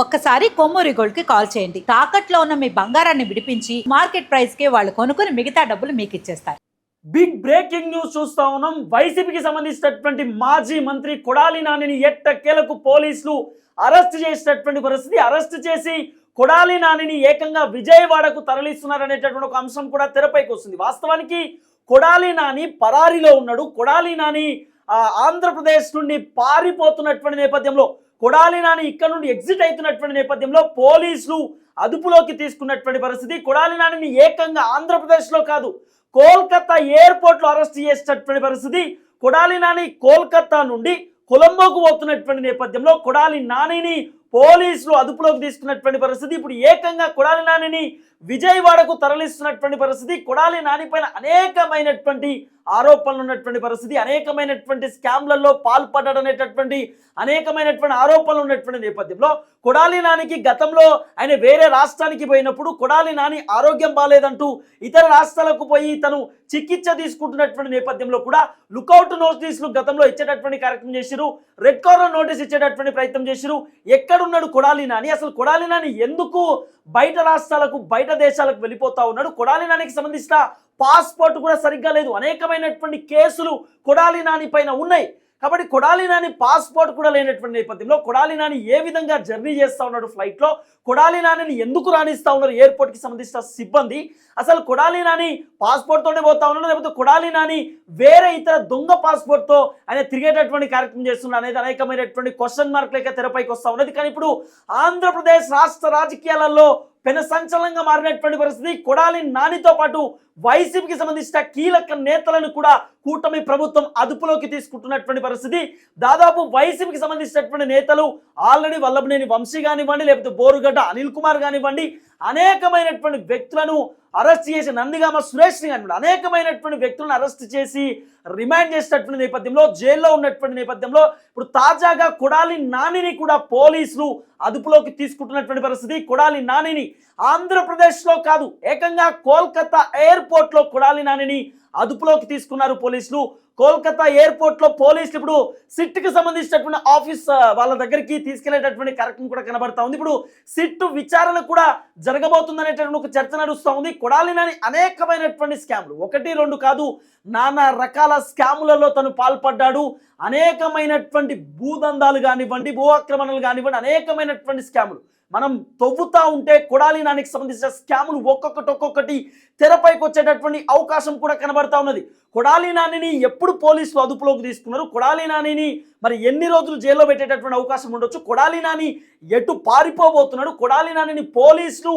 ఒక్కసారి కొమ్మూరి గోల్డ్ కి కాల్ చేయండి. తాకట్లో ఉన్న మీ బంగారాన్ని విడిపించి మార్కెట్ ప్రైస్ కి వాళ్ళు కొనుక్కుని మిగతా డబ్బులు మీకు ఇచ్చేస్తారు. బిగ్ బ్రేకింగ్ న్యూస్ చూస్తా ఉన్నాం. వైసీపీకి సంబంధించినటువంటి మాజీ మంత్రి కొడాలి నానిని ఎట్టకేలకు పోలీసులు అరెస్ట్ చేసినటువంటి పరిస్థితి. అరెస్ట్ చేసి కొడాలి నానిని ఏకంగా విజయవాడకు తరలిస్తున్నారనేటటువంటి ఒక అంశం కూడా తెరపైకి వస్తుంది. వాస్తవానికి కొడాలి నాని పరారీలో ఉన్నాడు. కొడాలి నాని ఆంధ్రప్రదేశ్ నుండి పారిపోతున్నటువంటి నేపథ్యంలో, కొడాలి నాని ఇక్కడ నుండి ఎగ్జిట్ అవుతున్నటువంటి నేపథ్యంలో పోలీసులు అదుపులోకి తీసుకున్నటువంటి పరిస్థితి. కొడాలి నానిని ఏకంగా ఆంధ్రప్రదేశ్లో కాదు, కోల్కతా ఎయిర్పోర్ట్లో అరెస్ట్ చేసినటువంటి పరిస్థితి. కొడాలి నాని కోల్కతా నుండి కొలంబోకు పోతున్నటువంటి నేపథ్యంలో కొడాలి నానిని పోలీసులు అదుపులోకి తీసుకున్నటువంటి పరిస్థితి. ఇప్పుడు ఏకంగా కొడాలి నానిని విజయవాడకు తరలిస్తున్నటువంటి పరిస్థితి. కొడాలి నాని పైన అనేకమైనటువంటి ఆరోపణలు ఉన్నటువంటి పరిస్థితి, అనేకమైనటువంటి స్కామ్లలో పాల్పడనేటటువంటి అనేకమైనటువంటి ఆరోపణలు ఉన్నటువంటి నేపథ్యంలో కొడాలి నానికి గతంలో ఆయన వేరే రాష్ట్రానికి పోయినప్పుడు కొడాలి నాని ఆరోగ్యం బాలేదంటూ ఇతర రాష్ట్రాలకు పోయి తను చికిత్స తీసుకుంటున్నటువంటి నేపథ్యంలో కూడా లుకౌట్ నోటీసులు గతంలో ఇచ్చేటటువంటి కార్యక్రమం చేసిరు, రెడ్ కార్నర్ నోటీస్ ఇచ్చేటటువంటి ప్రయత్నం చేసిరు. ఎక్కడున్నాడు కొడాలి నాని? అసలు కొడాలి నాని ఎందుకు బయట రాష్ట్రాలకు బయట దేశాలకు వెళ్ళిపోతా ఉన్నాడు? కొడాలి నానికి సంబంధించిన పాస్పోర్ట్ కూడా సరిగ్గా లేదు. అనేకమైనటువంటి కేసులు కొడాలి నాని పైన ఉన్నాయి. కాబట్టి కొడాలి నాని పాస్పోర్ట్ కూడా లేనటువంటి నేపథ్యంలో కొడాలి నాని ఏ విధంగా జర్నీ చేస్తూ ఉన్నాడు ఫ్లైట్లో, కొడాలి నానిని ఎందుకు రాణిస్తూ ఉన్నారు ఎయిర్పోర్ట్కి సంబంధించిన సిబ్బంది, అసలు కొడాలి నాని పాస్పోర్ట్తోనే పోతా ఉన్నాడు లేకపోతే కొడాలి నాని వేరే ఇతర దొంగ పాస్పోర్ట్తో ఆయన తిరిగేటటువంటి కార్యక్రమం చేస్తున్నాడు అనేది అనేకమైనటువంటి క్వశ్చన్ మార్క్లకే తెరపైకి వస్తూ ఉన్నది. కానీ ఇప్పుడు ఆంధ్రప్రదేశ్ రాష్ట్ర రాజకీయాలలో పెను సంచలనంగా మారినటువంటి పరిస్థితి. కొడాలి నానితో పాటు వైసీపీకి సంబంధించిన కీలక నేతలను కూడా కూటమి ప్రభుత్వం అదుపులోకి తీసుకుంటున్నటువంటి పరిస్థితి. దాదాపు వైసీపీకి సంబంధించినటువంటి నేతలు ఆల్రెడీ వల్లభనేని వంశీ కానివ్వండి, లేకపోతే బోరుగడ్డ అనిల్ కుమార్ కానివ్వండి, అనేకమైనటువంటి వ్యక్తులను అరెస్ట్ చేసి, నందిగామ సురేష్ని కానివ్వండి, అనేకమైనటువంటి వ్యక్తులను అరెస్ట్ చేసి రిమాండ్ చేసినటువంటి నేపథ్యంలో, జైల్లో ఉన్నటువంటి నేపథ్యంలో ఇప్పుడు తాజాగా కొడాలి నానిని కూడా పోలీసులు అదుపులోకి తీసుకుంటున్నటువంటి పరిస్థితి. కొడాలి నానిని ఆంధ్రప్రదేశ్లో కాదు, ఏకంగా కోల్కతా ఎయిర్పోర్ట్లో కొడాలి నానిని అదుపులోకి తీసుకున్నారు పోలీసులు. కోల్కతా ఎయిర్పోర్ట్లో పోలీసులు ఇప్పుడు సిట్కి సంబంధించినటువంటి ఆఫీస్ వాళ్ళ దగ్గరికి తీసుకెళ్లేటటువంటి కార్యక్రమం కూడా కనబడతా ఉంది. ఇప్పుడు సిట్ విచారణ కూడా జరగబోతుందనేటటువంటి ఒక చర్చ నడుస్తూ ఉంది. కొడాలి నాని అనేకమైనటువంటి స్కామ్లు, 1-2 కాదు, నానా రకాల స్కాములలో తను పాల్పడ్డాడు. అనేకమైనటువంటి భూదందాలు కానివ్వండి, భూ ఆక్రమణలు కానివ్వండి, అనేకమైనటువంటి స్కాములు మనం తవ్వుతా ఉంటే కొడాలి నానికి సంబంధించిన స్కాములు ఒక్కొక్కటి తెరపైకి వచ్చేటటువంటి అవకాశం కూడా కనబడతా ఉన్నది. కొడాలి నానిని ఎప్పుడు పోలీసులు అదుపులోకి తీసుకున్నారు, కొడాలి నానిని మరి ఎన్ని రోజులు జైల్లో పెట్టేటటువంటి అవకాశం ఉండొచ్చు, కొడాలి నాని ఎటు పారిపోబోతున్నాడు, కొడాలి నానిని పోలీసులు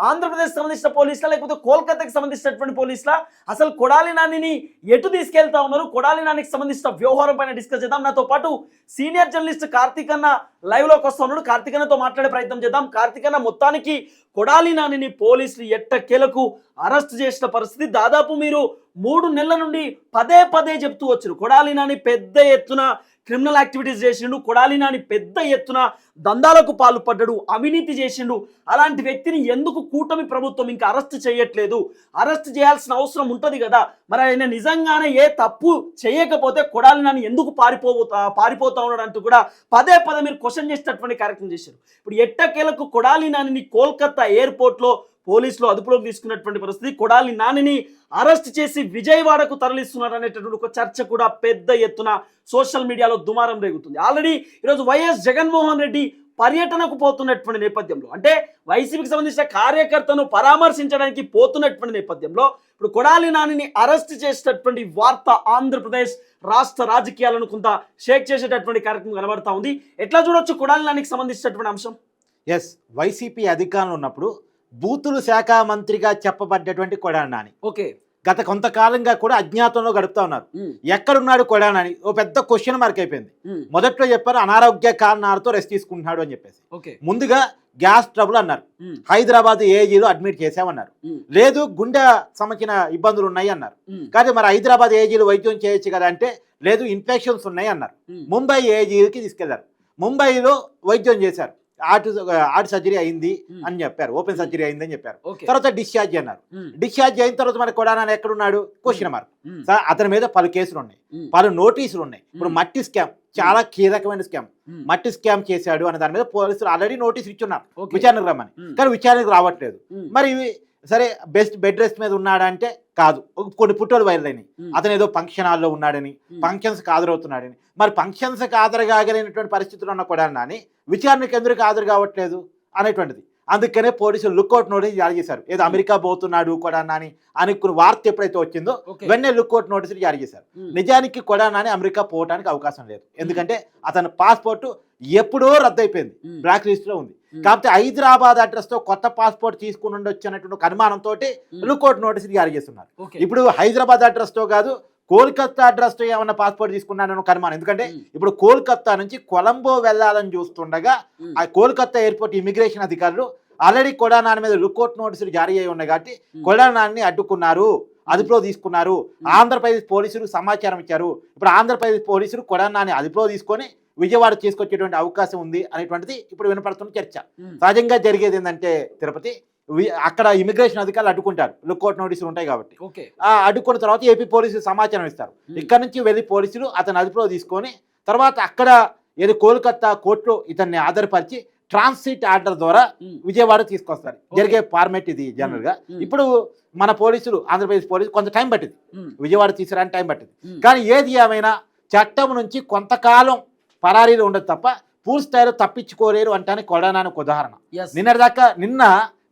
ఆంధ్రప్రదేశ్ సంబంధించిన పోలీసులా లేకపోతే కోల్కతాకి సంబంధించినటువంటి పోలీసులా, అసలు కొడాలి నానిని ఎటు తీసుకెళ్తా ఉన్నారు, కొడాలి నానికి సంబంధించిన వ్యవహారం పైన డిస్కస్ చేద్దాం. నాతో పాటు సీనియర్ జర్నలిస్ట్ కార్తిక్ అన్న లైవ్లోకి వస్తూ ఉన్నాడు. కార్తిక్ అన్నతో మాట్లాడే ప్రయత్నం చేద్దాం. కార్తిక్ అన్న, మొత్తానికి కొడాలి నానిని పోలీసులు ఎట్టకేలకు అరెస్ట్ చేసిన పరిస్థితి. దాదాపు మీరు 3 నెలల నుండి పదే చెప్తూ వచ్చారు కొడాలి నాని పెద్ద ఎత్తున క్రిమినల్ యాక్టివిటీస్ చేసిండు, కొడాలి నాని పెద్ద ఎత్తున దందాలకు పాల్పడ్డాడు, అవినీతి చేసిండు. అలాంటి వ్యక్తిని ఎందుకు కూటమి ప్రభుత్వం ఇంకా అరెస్ట్ చేయట్లేదు? అరెస్ట్ చేయాల్సిన అవసరం ఉంటుంది కదా. మరి ఆయన నిజంగానే ఏ తప్పు చేయకపోతే కొడాలి నాని ఎందుకు పారిపోతా ఉన్నాడు అంటూ కూడా పదే మీరు క్వశ్చన్ చేసేటటువంటి కార్యక్రమం చేశారు. ఇప్పుడు ఎట్టకేలకు కొడాలి నానిని కోల్కతా ఎయిర్పోర్ట్లో పోలీసులు అదుపులోకి తీసుకున్నటువంటి పరిస్థితి. కొడాలి నానిని అరెస్ట్ చేసి విజయవాడకు తరలిస్తున్నారు అనేటటువంటి ఒక చర్చ కూడా పెద్ద ఎత్తున సోషల్ మీడియాలో దుమారం రేగుతుంది. ఆల్రెడీ ఈరోజు వైఎస్ జగన్మోహన్ రెడ్డి పర్యటనకు పోతున్నటువంటి నేపథ్యంలో, అంటే వైసీపీకి సంబంధించిన కార్యకర్తను పరామర్శించడానికి పోతున్నటువంటి నేపథ్యంలో ఇప్పుడు కొడాలి నానిని అరెస్ట్ చేసేటటువంటి వార్త ఆంధ్రప్రదేశ్ రాష్ట్ర రాజకీయాలను కొంత షేక్ చేసేటటువంటి కార్యక్రమం కనబడతా ఉంది. ఎట్లా చూడొచ్చు కొడాలి నానికి సంబంధించినటువంటి అంశం? వైసీపీ అధికారంలో ఉన్నప్పుడు బూతులు శాఖ మంత్రిగా చెప్పబడ్డటువంటి కొడాలి నాని గత కొంతకాలంగా కూడా అజ్ఞాతంలో గడుపుతా ఉన్నారు. ఎక్కడున్నాడు కొడాలి నాని? ఓ పెద్ద క్వశ్చన్ మార్క్ అయిపోయింది. మొదట్లో చెప్పారు అనారోగ్య కారణాలతో రెస్ట్ తీసుకుంటున్నాడు అని చెప్పేసి. ముందుగా గ్యాస్ ట్రబుల్ అన్నారు, హైదరాబాద్ ఏజీలో అడ్మిట్ చేసామన్నారు. లేదు, గుండె సంబంధించిన ఇబ్బందులు ఉన్నాయి అన్నారు. కానీ మరి హైదరాబాద్ ఏజీలో వైద్యం చేయొచ్చు కదా అంటే లేదు, ఇన్ఫెక్షన్స్ ఉన్నాయి అన్నారు. ముంబై ఏజీకి తీసుకెళ్లారు, ముంబైలో వైద్యం చేశారు. హార్ట్ సర్జరీ అయింది అని చెప్పారు, ఓపెన్ సర్జరీ అయింది అని చెప్పారు. తర్వాత డిశ్చార్జ్ అన్నారు. డిశ్చార్జ్ అయిన తర్వాత మరి కొడాలని ఎక్కడున్నాడు క్వశ్చన్ మార్క్. అతని మీద పలు కేసులు ఉన్నాయి, పలు నోటీసులు ఉన్నాయి. ఇప్పుడు మట్టి స్కామ్ చాలా కీలకమైన స్కామ్, మట్టి స్కామ్ చేశాడు అనే దాని మీద పోలీసులు ఆల్రెడీ నోటీసులు ఇచ్చున్నారు విచారణకు రమ్మని, కానీ విచారణకు రావట్లేదు. మరి సరే బెడ్ రెస్ట్ మీద ఉన్నాడంటే కాదు, కొన్ని పుట్టలు బయలుదేరినాయి అతను ఏదో ఫంక్షన్ హాల్లో ఉన్నాడని, ఫంక్షన్స్కి హాజరవుతున్నాడని. మరి ఫంక్షన్స్కి హాజరు కాగలిగినటువంటి పరిస్థితులు ఉన్న కొడాలని విచారణకు ఎందుకు హాజరు కావట్లేదు అనేటువంటిది. అందుకనే పోలీసులు లుక్అవుట్ నోటీస్ జారీ చేశారు. ఏదో అమెరికా పోతున్నాడు కొడాలని అనుకున్న వార్త ఎప్పుడైతే వచ్చిందో వెంటనే లుక్అవుట్ నోటీసులు జారీ చేశారు. నిజానికి కొడాలని అమెరికా పోవడానికి అవకాశం లేదు, ఎందుకంటే అతని పాస్పోర్ట్ ఎప్పుడో రద్దయిపోయింది, బ్లాక్ లిస్ట్ లో ఉంది. కాకపోతే హైదరాబాద్ అడ్రస్ తో కొత్త పాస్పోర్ట్ తీసుకుని ఉండొచ్చు అన్నటువంటి ఒక అనుమానంతో లుక్అవుట్ నోటీసులు జారీ చేస్తున్నారు. ఇప్పుడు హైదరాబాద్ అడ్రస్ తో కాదు, కోల్కతా అడ్రస్ తో ఏమన్నా పాస్పోర్ట్ తీసుకున్నానని ఒక అనుమానం. ఎందుకంటే ఇప్పుడు కోల్కతా నుంచి కొలంబో వెళ్ళాలని చూస్తుండగా ఆ కోల్కతా ఎయిర్పోర్ట్ ఇమిగ్రేషన్ అధికారులు ఆల్రెడీ కొడానాని మీద లుక్అవుట్ నోటీసులు జారీ అయి ఉన్నాయి కాబట్టి కొడానాన్ని అడ్డుకున్నారు, అదుపులో తీసుకున్నారు. ఆంధ్రప్రదేశ్ పోలీసులు సమాచారం ఇచ్చారు. ఇప్పుడు ఆంధ్రప్రదేశ్ పోలీసులు కొడానాని అదుపులో తీసుకొని విజయవాడ తీసుకొచ్చేటువంటి అవకాశం ఉంది అనేటువంటిది ఇప్పుడు వినపడుతున్న చర్చ. సహజంగా జరిగేది ఏంటంటే తిరుపతి అక్కడ ఇమిగ్రేషన్ అధికారులు అడ్డుకుంటారు, లుక్అవుట్ నోటీసులు ఉంటాయి కాబట్టి. అడ్డుకున్న తర్వాత ఏపీ పోలీసులు సమాచారం ఇస్తారు. ఇక్కడ నుంచి వెళ్ళి పోలీసులు అతను అదుపులో తీసుకొని తర్వాత అక్కడ ఏది కోల్కతా కోర్టులో ఇతన్ని ఆధారపరిచి ట్రాన్సిట్ ఆర్డర్ ద్వారా విజయవాడ తీసుకొస్తారు. జరిగే ఫార్మేట్ ఇది జనరల్ గా. ఇప్పుడు మన పోలీసులు ఆంధ్రప్రదేశ్ పోలీసులు కొంత టైం పట్టింది, విజయవాడ తీసుకురాని టైం పట్టింది. కానీ ఏది ఏమైనా చట్టం నుంచి కొంతకాలం పరారీలో ఉండదు తప్ప పూర్తి స్థాయిలో తప్పించుకోలేరు అంటానికి కొడానాని ఒక ఉదాహరణ.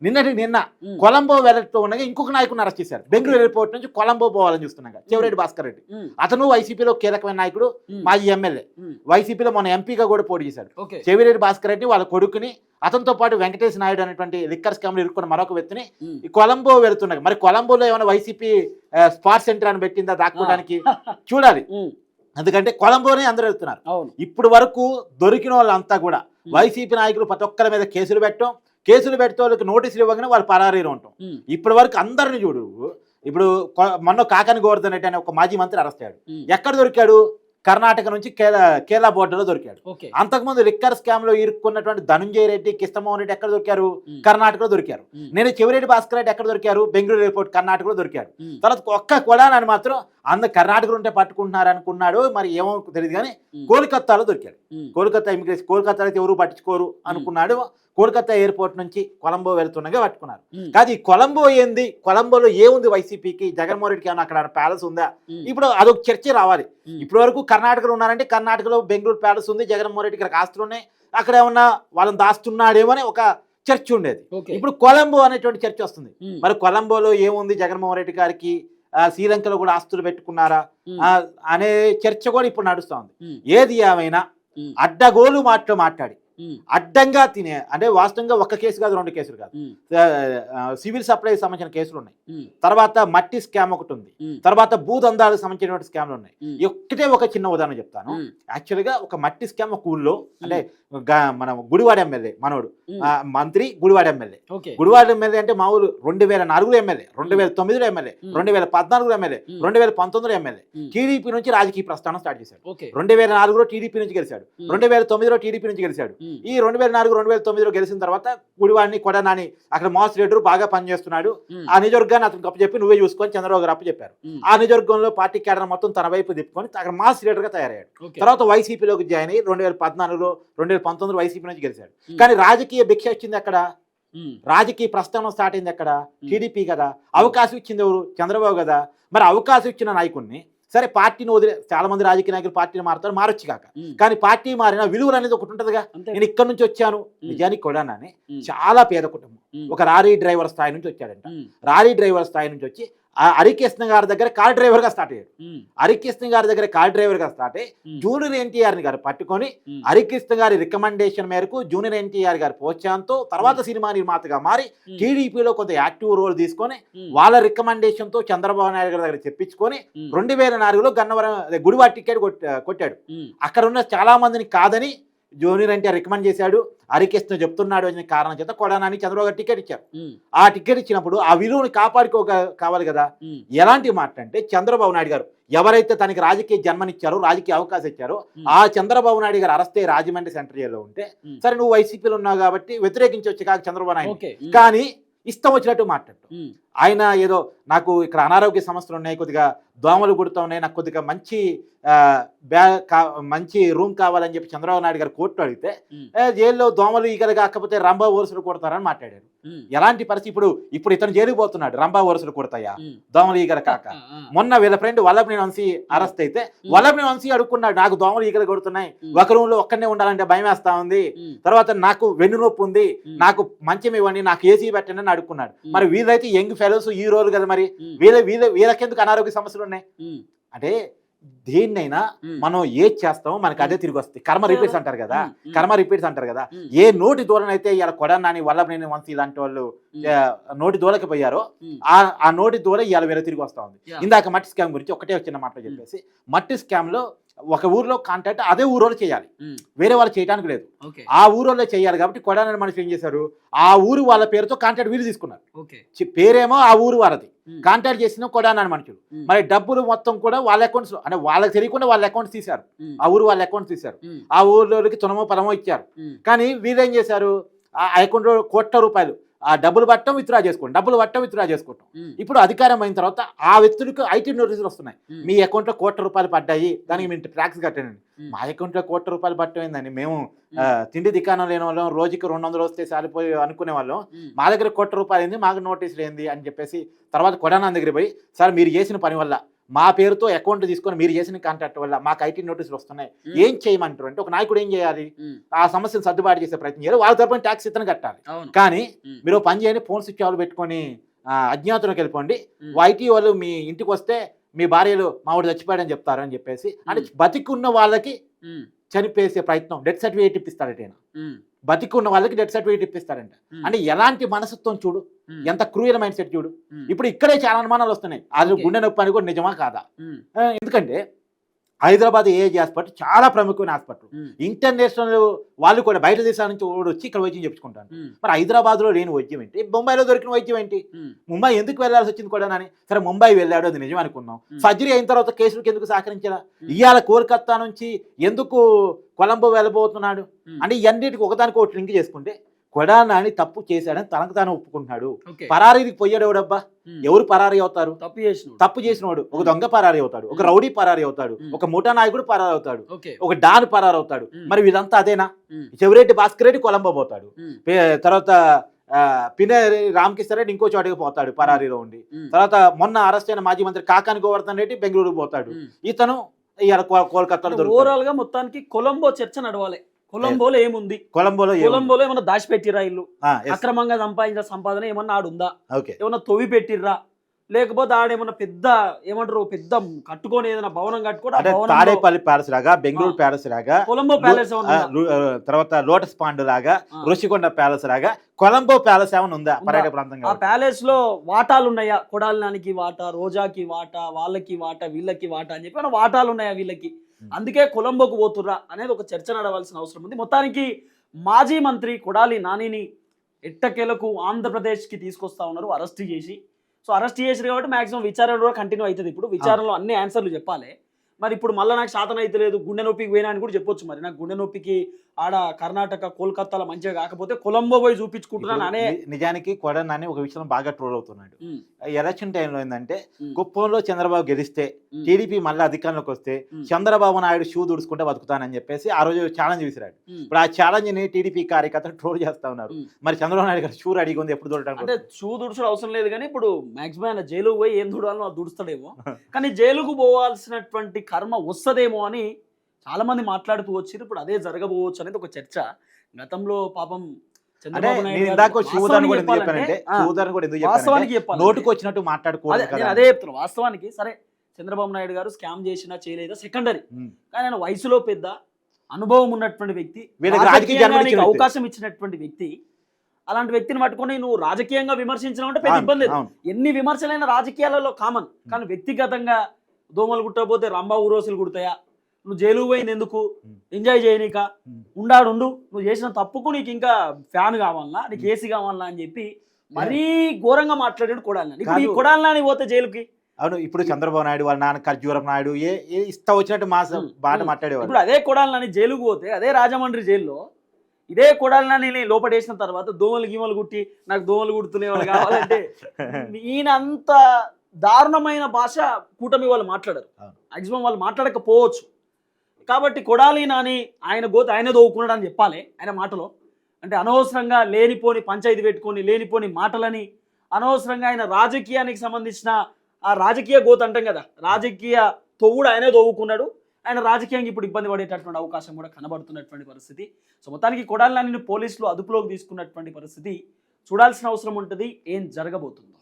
నిన్న కొలంబో వెళ్ళటూ ఉండగా ఇంకొక నాయకుడిని అరెస్ట్ చేశారు. బెంగళూరు ఎయిర్పోర్ట్ నుంచి కొలంబో పోవాలని చూస్తున్నాగా చెవిరెడ్డి భాస్కర్ రెడ్డి. అతను వైసీపీలో కీలకమైన నాయకుడు, మాజీ ఎమ్మెల్యే, వైసీపీలో మన ఎంపీగా కూడా పోటీ చేశాడు. చెవిరెడ్డి భాస్కర్ రెడ్డి వాళ్ళ కొడుకుని, అతనితో పాటు వెంకటేష్ నాయుడు అనేటువంటి లిక్కర్ స్కామ్ లో ఇరుక్కున్న మరొక వ్యక్తిని కొలంబో వెళుతున్నాయి. మరి కొలంబోలో ఏమైనా వైసీపీ స్పాట్ సెంటర్ అని పెట్టిందా దాక్కోవడానికి చూడాలి. ఎందుకంటే కొలంబోనే అందరూ వెళ్తున్నారు. ఇప్పుడు వరకు దొరికిన వాళ్ళంతా కూడా వైసీపీ నాయకులు ప్రతి ఒక్కరి మీద కేసులు పెడితే వాళ్ళకి నోటీసులు ఇవ్వగానే వాళ్ళు పరారీలో ఉంటాం. ఇప్పటి వరకు అందరిని చూడు. ఇప్పుడు మొన్న కాకాని గోవర్ధన్ రెడ్డి అనే ఒక మాజీ మంత్రి అరెస్ట్ అయ్యాడు. ఎక్కడ దొరికాడు? కర్ణాటక నుంచి కేరళ బోర్డర్లో దొరికాడు. అంతకుముందు లిక్కర్ స్కామ్ లో ఇరుక్కున్నటువంటి ధనుంజయ రెడ్డి, కృష్ణమోహన్ రెడ్డి ఎక్కడ దొరికారు? కర్ణాటకలో దొరికారు. నేను చెవిరెడ్డి భాస్కర్ రెడ్డి ఎక్కడ దొరికారు? బెంగళూరు ఎయిర్పోర్ట్ కర్ణాటకలో దొరికాడు. తర్వాత ఒక్క కొడానని మాత్రం కర్ణాటకలో ఉంటే పట్టుకుంటున్నారు అనుకున్నాడు, మరి ఏమో తెలియదు, కానీ కోల్కతాలో దొరికాడు. కోల్కతా ఇమిగ్రేషన్, కోల్కతా అయితే ఎవరు పట్టించుకోరు అనుకున్నాడు. కోల్కతా ఎయిర్పోర్ట్ నుంచి కొలంబో వెళ్తుండగా పట్టుకున్నారు. కాదు ఈ కొలంబో ఏంది? కొలంబోలో ఏముంది వైసీపీకి? జగన్మోహన్ రెడ్డికి ఏమన్నా అక్కడ ప్యాలెస్ ఉందా? ఇప్పుడు అదొక చర్చ రావాలి. ఇప్పటి వరకు కర్ణాటకలో ఉన్నారంటే కర్ణాటకలో బెంగళూరు ప్యాలెస్ ఉంది, జగన్మోహన్ రెడ్డికి ఇక్కడ ఆస్తులు ఉన్నాయి, అక్కడ ఏమన్నా వాళ్ళని దాస్తున్నాడేమో అని ఒక చర్చ ఉండేది. ఇప్పుడు కొలంబో అనేటువంటి చర్చ వస్తుంది. మరి కొలంబోలో ఏముంది జగన్మోహన్ రెడ్డి గారికి? శ్రీలంకలో కూడా ఆస్తులు పెట్టుకున్నారా అనే చర్చ కూడా ఇప్పుడు నడుస్తూ ఉంది. ఏది ఏమైనా అడ్డగోలు మాట్లాడి అడ్డంగా తినే, అంటే వాస్తవంగా ఒక్క కేసు కాదు, 2 కేసులు కాదు, సివిల్ సప్లై సంబంధించిన కేసులు ఉన్నాయి. తర్వాత మట్టి స్కామ్ ఒకటి ఉంది. తర్వాత భూదందాలకు సంబంధించినటువంటి స్కామ్లు ఉన్నాయి. ఒక్కటే ఒక చిన్న ఉదాహరణ చెప్తాను. యాక్చువల్గా ఒక మట్టి స్కామ్ ఒక ఊళ్ళో, అంటే మన గుడివాడ ఎమ్మెల్యే మనోడు మంత్రి, గుడివాడ ఎమ్మెల్యే. గుడివాడ ఎమ్మెల్యే అంటే మామూలు 2004లో ఎమ్మెల్యే, 2009లో ఎమ్మెల్యే, 2014లో ఎమ్మెల్యే, 2019లో ఎమ్మెల్యే. టీడీపీ నుంచి రాజకీయ ప్రస్థానం స్టార్ట్ చేశాడు. 2004లో టీడీపీ నుంచి గెలిచాడు, 2009లో టీడీపీ నుంచి గెలిచాడు. ఈ 2004, 2009లో గెలిచిన తర్వాత గుడివాడిని కొడానాని అక్కడ మాస్ లీడర్ బాగా పనిచేస్తున్నాడు, ఆ నియోజకవర్గాన్ని అతనికి అప్పచెప్పి నువ్వే చూసుకొని చంద్రబాబు గారు అప్పచెప్పారు. ఆ నియోజకవర్గంలో పార్టీ కేడర్ మొత్తం తన వైపు తిప్పుకొని అక్కడ మాస్ లీడర్ గా తయారయ్యాడు. తర్వాత వైసీపీలోకి జాయిన్ అయ్యి 2014లో 2019లో వైసీపీ నుంచి గెలిచాడు. కానీ రాజకీయ భిక్ష వచ్చింది అక్కడ, రాజకీయ ప్రస్థానం స్టార్ట్ అయింది అక్కడ టీడీపీ కదా. అవకాశం ఇచ్చింది ఎవరు? చంద్రబాబు కదా. మరి అవకాశం ఇచ్చిన నాయకుడిని సరే పార్టీని వదిలే, చాలా మంది రాజకీయ నాయకులు పార్టీని మారుతారు, మారొచ్చు కాక, కానీ పార్టీ మారిన విలువలు అనేది ఒకటి ఉంటుందిగా. నేను ఇక్కడ నుంచి వచ్చాను, నిజానికి కొడానని చాలా పేద కుటుంబం, ఒక లారీ డ్రైవర్ స్థాయి నుంచి వచ్చాడంట. లారీ డ్రైవర్ స్థాయి నుంచి వచ్చి హరికృష్ణ గారి దగ్గర కార్ డ్రైవర్ గా స్టార్ట్ అయ్యాడు. హరికృష్ణ గారి దగ్గర కార్ డ్రైవర్ గా స్టార్ట్ అయ్యి జూనియర్ ఎన్టీఆర్ గారు పట్టుకొని హరికృష్ణ గారి రికమెండేషన్ మేరకు జూనియర్ ఎన్టీఆర్ గారి ప్రోత్సాహంతో తర్వాత సినిమా నిర్మాతగా మారి టీడీపీలో కొంత యాక్టివ్ రోల్ తీసుకొని వాళ్ళ రికమెండేషన్ తో చంద్రబాబు నాయుడు గారి దగ్గర చెప్పించుకొని 2004లో గన్నవరం గుడివాడ టికెట్ కొట్టాడు. అక్కడ ఉన్న చాలా మందిని కాదని జూనియర్ ఎన్టీఆర్ రికమెండ్ చేశాడు, హరికృష్ణ చెప్తున్నాడు అనే కారణం చేత కొడానాని చంద్రబాబు గారు టికెట్ ఇచ్చారు. ఆ టికెట్ ఇచ్చినప్పుడు ఆ విలువను కావాలి కదా. ఎలాంటి మాట అంటే చంద్రబాబు నాయుడు గారు ఎవరైతే తనకి రాజకీయ జన్మనిచ్చారో, రాజకీయ అవకాశం ఇచ్చారో, ఆ చంద్రబాబు నాయుడు గారు అరెస్ట్ అయ్యి రాజమండ్రి సెంట్రల్ జైల్లో ఉంటే సరే నువ్వు వైసీపీలో ఉన్నావు కాబట్టి వ్యతిరేకించవచ్చు కాదు చంద్రబాబు నాయుడు, కానీ ఇష్టం వచ్చినట్టు మాట్లాడు. ఆయన ఏదో నాకు ఇక్కడ అనారోగ్య సమస్యలు ఉన్నాయి, కొద్దిగా దోమలు కుడుతూ ఉన్నాయి, నాకు కొద్దిగా మంచి రూమ్ కావాలని చెప్పి చంద్రబాబు నాయుడు గారు కోర్టు అడిగితే జైల్లో దోమలు ఈగలు కాకపోతే రంభా వరుసలు కొడతారని మాట్లాడారు. ఎలాంటి పరిస్థితి ఇప్పుడు ఇతను జైలుకు పోతున్నాడు, రంభా వరుసలు కొడతాయా దోమలు ఈగలు కాక. మొన్న వీళ్ళ ఫ్రెండ్ వల్లభనేని వంశీ అరెస్ట్ అయితే వల్లభనేని వంశీ అడుక్కున్నాడు, నాకు దోమలు ఈగలు కొడుతున్నాయి, ఒక రూమ్ లో ఒక్కనే ఉండాలంటే భయం వేస్తా ఉంది, తర్వాత నాకు వెన్ను నొప్పి ఉంది, నాకు మంచం ఇవ్వండి, నాకు ఏసీ పెట్టండి అని అడుక్కున్నాడు. మరి వీళ్ళైతే యంగ్ ఫెలోస్ ఈ రోజు కదా, మరి వీళ్ళకెందుకు అనారోగ్య సమస్యలు ఉన్నాయి అంటే దేన్నైనా మనం ఏది చేస్తామో మనకి అదే తిరిగి వస్తుంది. కర్మ రిపీట్స్ అంటారు కదా. ఏ నోటి దూరం అయితే ఇలా కొడాలని వల్లభనేని వంశీ ఇలాంటి వాళ్ళు నోటి దూరకి పోయారో ఆ నోటి దూర ఇవాళ వేరే తిరిగి వస్తా ఉంది. ఇందాక మట్టి స్కామ్ గురించి ఒకటే చిన్న మాటలు చెప్పేసి, మట్టి స్కామ్ లో ఒక ఊర్లో కాంటాక్ట్ అదే ఊరోళ్ళు చేయాలి, వేరే వాళ్ళు చేయడానికి లేదు. ఆ ఊరోళ్ళే చేయాలి కాబట్టి కొడాలని మనుషులు ఏం చేశారు, ఆ ఊరు వాళ్ళ పేరుతో కాంటాక్ట్ వీలు తీసుకున్నారు. పేరేమో ఆ ఊరు వారది, కాంటాక్ట్ చేసిన కొడాలని మనుషులు. మరి డబ్బులు మొత్తం కూడా వాళ్ళ అకౌంట్స్ లో, అంటే వాళ్ళకి తెలియకుండా వాళ్ళ అకౌంట్స్ తీశారు, ఆ ఊరు వాళ్ళ అకౌంట్స్ తీశారు, ఆ ఊర్లోకి తునమో పరమో ఇచ్చారు. కానీ వీళ్ళేం చేశారు, ఆ అకౌంట్ ₹1,00,00,000 ఆ డబ్బులు పట్టడం విత్డ్రా చేసుకోవటం. ఇప్పుడు అధికారం అయిన తర్వాత ఆ వ్యక్తులకు ఐటీ నోటీసులు వస్తున్నాయి, మీ అకౌంట్లో ₹1,00,00,000 పడ్డాయి, దానికి మీరు ట్యాక్స్ కట్టండి. మా అకౌంట్లో ₹1,00,00,000 పట్టమైందని మేము తిండి దికాణం లేని వాళ్ళం, రోజుకి 200 వస్తే సాలిపోయి అనుకునే వాళ్ళం, మా దగ్గర ₹1,00,00,000 ఏంది, మాకు నోటీసులు ఏంది అని చెప్పేసి తర్వాత కొడానా దగ్గర పోయి, సార్ మీరు చేసిన పని వల్ల మా పేరుతో అకౌంట్ తీసుకొని మీరు చేసిన కాంట్రాక్ట్ వల్ల మాకు ఐటీ నోటీసులు వస్తున్నాయి, ఏం చేయమంటారు అంటే ఒక నాయకుడు ఏం చేయాలి, ఆ సమస్యను సర్దుబాటు చేసే ప్రయత్నం చేయాలి, వాళ్ళ తరపున ట్యాక్స్ ఇతను కట్టాలి. కానీ మీరు పని చేయని ఫోన్ స్విచ్ ఆఫ్ పెట్టుకొని అజ్ఞాతంలోకి వెళ్ళిపోండి, ఐటీ వాళ్ళు మీ ఇంటికి వస్తే మీ భార్యలు మావాడు చచ్చిపోయాడని చెప్తారు అని చెప్పేసి, అంటే బతికున్న వాళ్ళకి చనిపేసే ప్రయత్నం, డెత్ సర్టిఫికేట్ ఇప్పిస్తాడట, బతికున్న వాళ్ళకి డెత్ సర్టిఫికేట్ ఇప్పిస్తారంట. అంటే ఎలాంటి మనస్తత్వం చూడు, ఎంత క్రూయల్ మైండ్ సెట్ చూడు. ఇప్పుడు ఇక్కడే చాలా అనుమానాలు వస్తున్నాయి, అది గుండె నొప్పి అని కూడా నిజమా కాదా. ఎందుకంటే హైదరాబాద్ ఏఏజీ హాస్పిటల్ చాలా ప్రముఖమైన హాస్పిటల్, ఇంటర్నేషనల్ వాళ్ళు కూడా బయట దేశాల నుంచి వచ్చి ఇక్కడ వైద్యం చెప్పుకుంటారు. మరి హైదరాబాద్ లో లేని వైద్యం ఏంటి, ముంబైలో దొరికిన వైద్యం ఏంటి, ముంబై ఎందుకు వెళ్లాల్సి వచ్చింది కూడా అని. సరే ముంబై వెళ్ళాడు, అది నిజం అనుకున్నాం. సర్జరీ అయిన తర్వాత కేసులకు ఎందుకు సహకరించారా, ఇవాళ కోల్కత్తా నుంచి ఎందుకు కొలంబో వెళ్ళబోతున్నాడు అంటే ఇవన్నిటికి ఒకదానికి ఒకటి లింక్ చేసుకుంటే కొడానాని తప్పు చేశాడని తనకు తాను ఒప్పుకుంటున్నాడు. పరారీకి పోయాడు ఎవడబ్బా, ఎవరు పరారీ అవుతారు, తప్పు చేసినవాడు. ఒక దొంగ పరారీ అవుతాడు, ఒక రౌడీ పరారీ అవుతాడు, ఒక ముఠా నాయకుడు పరారీ అవుతాడు, ఒక డాన్ పరారీ అవుతాడు. మరి వీళ్ళంతా అదేనా, చెవిరెడ్డి భాస్కర్ రెడ్డి కొలంబో పోతాడు, తర్వాత పినేరి రామకృష్ణ రెడ్డి ఇంకో చోటికి పోతాడు పరారీలో ఉండి, తర్వాత మొన్న అరెస్ట్ అయిన మాజీ మంత్రి కాకాని గోవర్ధన్ రెడ్డి బెంగళూరు పోతాడు, ఇతను కోల్కతాలో. ఓవరాల్ గా మొత్తానికి కొలంబో చర్చ నడవాలి. కొలంబోలో ఏముంది, కొలంబోలో ఏమన్నా దాచిపెట్టిర్రా, ఇల్లు అక్రమంగా సంపాదించిన సంపాదన ఏమన్నా ఆడుందా, ఏమన్నా తొవి పెట్టిర్రా, లేకపోతే ఆడేమన్నా పెద్ద ఏమంటారు పెద్ద కట్టుకొని ఏదైనా భవనం కట్టుకోవడం, తాడేపల్లి ప్యాలెస్ లాగా, బెంగళూరు ప్యాలెస్ లాగా, కొలంబో ప్యాలెస్, తర్వాత లోటస్ పాండ్ లాగా, రుషికొండ ప్యాలెస్ లాగా కొలంబో ప్యాలెస్ ఏమైనా ఉందా పర్యాటక ప్రాంతంగా. ఆ ప్యాలెస్ లో వాటాలు ఉన్నాయా, కొడాలినానికి వాటా, రోజాకి వాటా, వాళ్ళకి వాటా, వీళ్ళకి వాటా అని చెప్పి వాటాలు ఉన్నాయా వీళ్ళకి, అందుకే కొలంబోకు పోతుర్రా అనేది ఒక చర్చ నడవాల్సిన అవసరం ఉంది. మొత్తానికి మాజీ మంత్రి కొడాలి నానిని ఎట్టకేలకు ఆంధ్రప్రదేశ్కి తీసుకొస్తా ఉన్నారు అరెస్ట్ చేసి. సో అరెస్ట్ చేసారు కాబట్టి మాక్సిమం విచారణ కూడా కంటిన్యూ అవుతుంది. ఇప్పుడు విచారణలో అన్ని ఆన్సర్లు చెప్పాలి. మరి ఇప్పుడు మళ్ళీ నాకు శాతం అయితే లేదు, గుండె నొప్పికి పోయినా అని కూడా చెప్పొచ్చు. మరి నాకు గుండె నొప్పికి ఆడ కర్ణాటక కోల్కతాలో మంచిగా కాకపోతే కొలంబో పోయి చూపించుకుంటున్నాను అనే. నిజానికి కొడాలి ఒక విషయం బాగా ట్రోల్ అవుతున్నాడు. ఎలక్షన్ టైంలో ఏంటంటే కుప్పంలో చంద్రబాబు గెలిస్తే టీడీపీ మళ్ళీ అధికారంలోకి వస్తే చంద్రబాబు నాయుడు షూ దుడుచుకుంటే బతుకుతానని చెప్పేసి ఆ రోజు ఛాలెంజ్ విసిరాడు. ఇప్పుడు ఆ ఛాలెంజ్ ని టీడీపీ కార్యకర్తలు ట్రోల్ చేస్తా ఉన్నారు. మరి చంద్రబాబు నాయుడు గారు షూ అడిగి ఉంది, ఎప్పుడు దొరకడం అంటే షూ దుడుచుడు అవసరం లేదు, కానీ ఇప్పుడు మాక్సిమం ఆయన జైలుకు పోయి ఏం దుడాలో అది దుడుస్తాడేమో, కానీ జైలుకు పోవాల్సినటువంటి కర్మ వస్తుందేమో అని చాలా మంది మాట్లాడుతూ వచ్చారు. ఇప్పుడు అదే జరగబోవచ్చు అనేది ఒక చర్చ. గతంలో పాపం నోటుకు వచ్చినట్టు మాట్లాడుకోవాలి, అదే చెప్తున్నా. వాస్తవానికి సరే చంద్రబాబు నాయుడు గారు స్కామ్ చేసినా చేయలేదా సెకండరీ, కానీ ఆయన వయసులో పెద్ద అనుభవం ఉన్నటువంటి వ్యక్తి, అవకాశం ఇచ్చినటువంటి వ్యక్తి. అలాంటి వ్యక్తిని పట్టుకొని నువ్వు రాజకీయంగా విమర్శించడం అంటే పెద్ద ఇబ్బంది లేదు. ఎన్ని విమర్శలైన రాజకీయాలలో కామన్, కానీ వ్యక్తిగతంగా దోమలు కుట్టకపోతే రంభా ఊరోసులు కుడతాయా, నువ్వు జైలు పోయింది ఎందుకు, ఎంజాయ్ చేయనీక, ఉండు, నువ్వు చేసిన తప్పుకు నీకు ఇంకా ఫ్యాన్ కావాలన్నా, నీకు ఏసీ కావాలన్నా అని చెప్పి మరీ ఘోరంగా మాట్లాడాడు కొడాలి. ఇప్పుడు ఈ కొడాలి నాని పోతే జైలుకి. అవును, ఇప్పుడు చంద్రబాబు నాయుడు వాళ్ళ నాన్న ఖర్జూరం నాయుడు ఏ ఇస్తా వచ్చినట్టు మాట మాట్లాడేవాడు. ఇప్పుడు అదే కొడాలి నాని జైలుకు పోతే, అదే రాజమండ్రి జైల్లో ఇదే కొడాలి నాని లోపడేసిన తర్వాత దోమలు గీమలు కుట్టి నాకు దోమలు కుడుతునే వాళ్ళు కావాలంటే ఈయన అంత దారుణమైన భాష కూటమి వాళ్ళు మాట్లాడరు, మాక్సిమం వాళ్ళు మాట్లాడకపోవచ్చు. కాబట్టి కొడాలి నాని ఆయన గోత ఆయన దోవుకున్నాడు అని చెప్పాలి ఆయన మాటలో. అంటే అనవసరంగా లేనిపోని పంచాయతీ పెట్టుకొని లేనిపోని మాటలని అనవసరంగా ఆయన రాజకీయానికి సంబంధించిన ఆ రాజకీయ గోత అంటాం కదా, రాజకీయ తొవ్వుడు ఆయనే దోవుకున్నాడు. ఆయన రాజకీయంగా ఇప్పుడు ఇబ్బంది పడేటటువంటి అవకాశం కూడా కనబడుతున్నటువంటి పరిస్థితి. సో మొత్తానికి కొడాలి నానిని పోలీసులు అదుపులోకి తీసుకున్నటువంటి పరిస్థితి చూడాల్సిన అవసరం ఉంటుంది, ఏం జరగబోతుందో.